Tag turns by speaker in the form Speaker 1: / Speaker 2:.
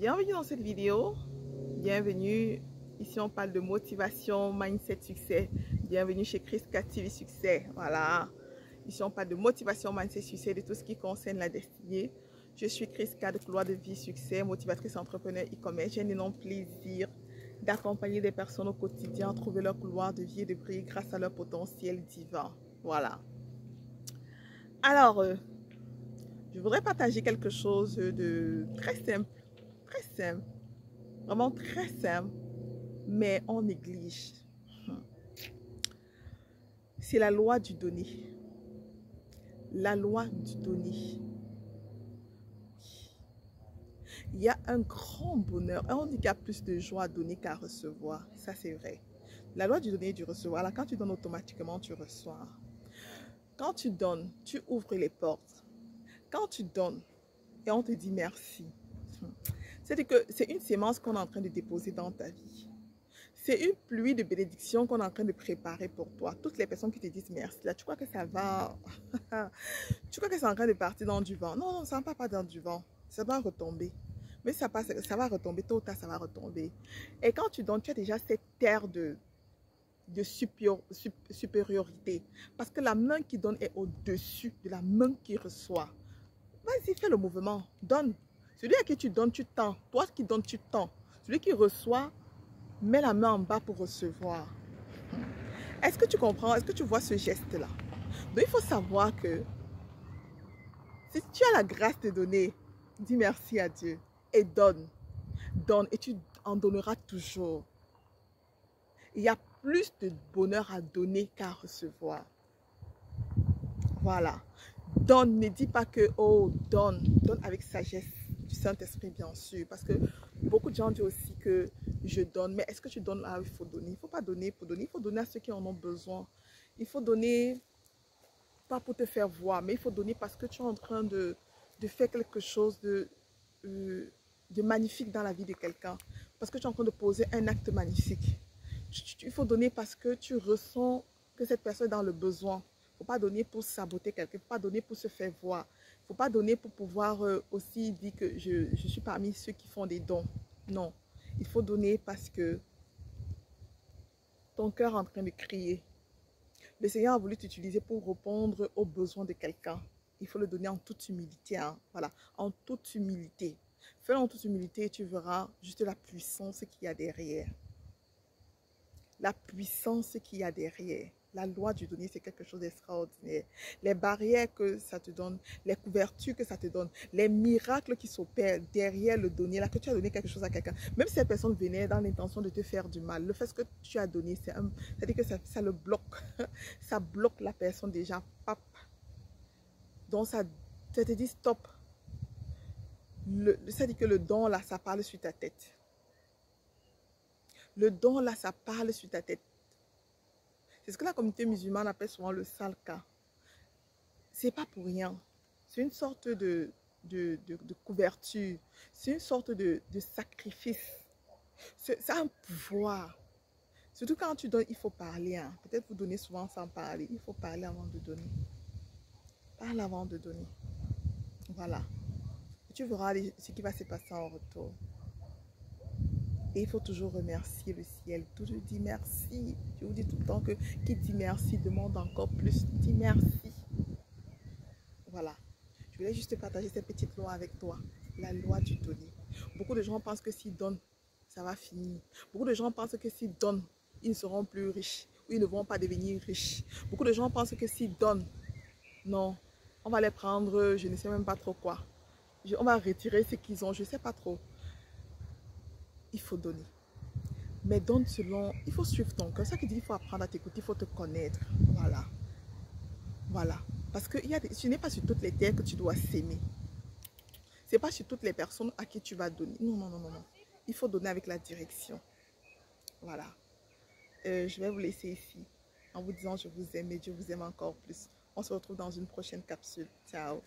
Speaker 1: Bienvenue dans cette vidéo. Bienvenue. Ici, on parle de motivation, mindset, succès. Bienvenue chez Chriska TV Succès. Voilà. Ici, on parle de motivation, mindset, succès, de tout ce qui concerne la destinée. Je suis Chriska de Couloir de Vie Succès, motivatrice entrepreneur e-commerce. J'ai un énorme plaisir d'accompagner des personnes au quotidien à trouver leur couloir de vie et de briller grâce à leur potentiel divin. Voilà. Alors, je voudrais partager quelque chose de très simple, vraiment très simple, mais on néglige. C'est la loi du donner. La loi du donner. Il y a un grand bonheur. On dit qu'il y a plus de joie à donner qu'à recevoir. Ça, c'est vrai. La loi du donner et du recevoir. Là, quand tu donnes automatiquement, tu reçois. Quand tu donnes, tu ouvres les portes. Quand tu donnes, et on te dit merci. C'est que c'est une sémence qu'on est en train de déposer dans ta vie. C'est une pluie de bénédictions qu'on est en train de préparer pour toi. Toutes les personnes qui te disent merci, là, tu crois que ça va... tu crois que c'est en train de partir dans du vent. Non, ça ne va pas dans du vent. Ça va retomber. Mais ça va retomber, tôt ou tard, ça va retomber. Et quand tu donnes, tu as déjà cette terre de supériorité. Parce que la main qui donne est au-dessus de la main qui reçoit. Vas-y, fais le mouvement. Donne. Celui à qui tu donnes, tu tends. Toi qui donnes, tu tends. Celui qui reçoit, mets la main en bas pour recevoir. Est-ce que tu comprends? Est-ce que tu vois ce geste-là? Donc, il faut savoir que si tu as la grâce de donner, dis merci à Dieu et donne. Donne et tu en donneras toujours. Il y a plus de bonheur à donner qu'à recevoir. Voilà. Donne, ne dis pas que, oh, donne. Donne avec sagesse du Saint-Esprit, bien sûr. Parce que beaucoup de gens disent aussi que je donne. Mais est-ce que tu donnes là où il faut donner? Il ne faut pas donner pour donner. Il faut donner à ceux qui en ont besoin. Il faut donner, pas pour te faire voir, mais il faut donner parce que tu es en train de faire quelque chose de magnifique dans la vie de quelqu'un. Parce que tu es en train de poser un acte magnifique. Il faut donner parce que tu ressens que cette personne est dans le besoin. Il ne faut pas donner pour saboter quelqu'un. Il ne faut pas donner pour se faire voir. Il ne faut pas donner pour pouvoir aussi dire que je suis parmi ceux qui font des dons. Non. Il faut donner parce que ton cœur est en train de crier. Le Seigneur a voulu t'utiliser pour répondre aux besoins de quelqu'un. Il faut le donner en toute humilité. Hein. Voilà, en toute humilité. Fais-le en toute humilité et tu verras juste la puissance qu'il y a derrière. La puissance qu'il y a derrière. La loi du donner, c'est quelque chose d'extraordinaire. Les barrières que ça te donne, les couvertures que ça te donne, les miracles qui s'opèrent derrière le donner, là que tu as donné quelque chose à quelqu'un. Même si cette personne venait dans l'intention de te faire du mal, le fait que tu as donné, c'est-à-dire que ça le bloque. Ça bloque la personne déjà. Pap. Donc ça te dit stop. Ça dit que le don là, ça parle sur ta tête. Le don là, ça parle sur ta tête. C'est ce que la communauté musulmane appelle souvent le salka. C'est pas pour rien. C'est une sorte de couverture. C'est une sorte de sacrifice. C'est un pouvoir. Surtout quand tu donnes, il faut parler. Hein. Peut-être vous donnez souvent sans parler. Il faut parler avant de donner. Parle avant de donner. Voilà. Et tu verras ce qui va se passer en retour. Et il faut toujours remercier le ciel. Toujours dire merci. Je vous dis tout le temps que qui dit merci demande encore plus. Dis merci. Voilà. Je voulais juste partager cette petite loi avec toi. La loi du donner. Beaucoup de gens pensent que s'ils donnent, ça va finir. Beaucoup de gens pensent que s'ils donnent, ils ne seront plus riches. Ou ils ne vont pas devenir riches. Beaucoup de gens pensent que s'ils donnent, non, on va les prendre, je ne sais même pas trop quoi. On va retirer ce qu'ils ont, je ne sais pas trop. Il faut donner. Mais donne selon, il faut suivre ton cœur. C'est ça qui dit, il faut apprendre à t'écouter, il faut te connaître. Voilà. Voilà. Parce que ce n'est pas sur toutes les terres que tu dois s'aimer. Ce n'est pas sur toutes les personnes à qui tu vas donner. Non, non, non, non, non. Il faut donner avec la direction. Voilà. Je vais vous laisser ici en vous disant je vous aime et Dieu vous aime encore plus. On se retrouve dans une prochaine capsule. Ciao.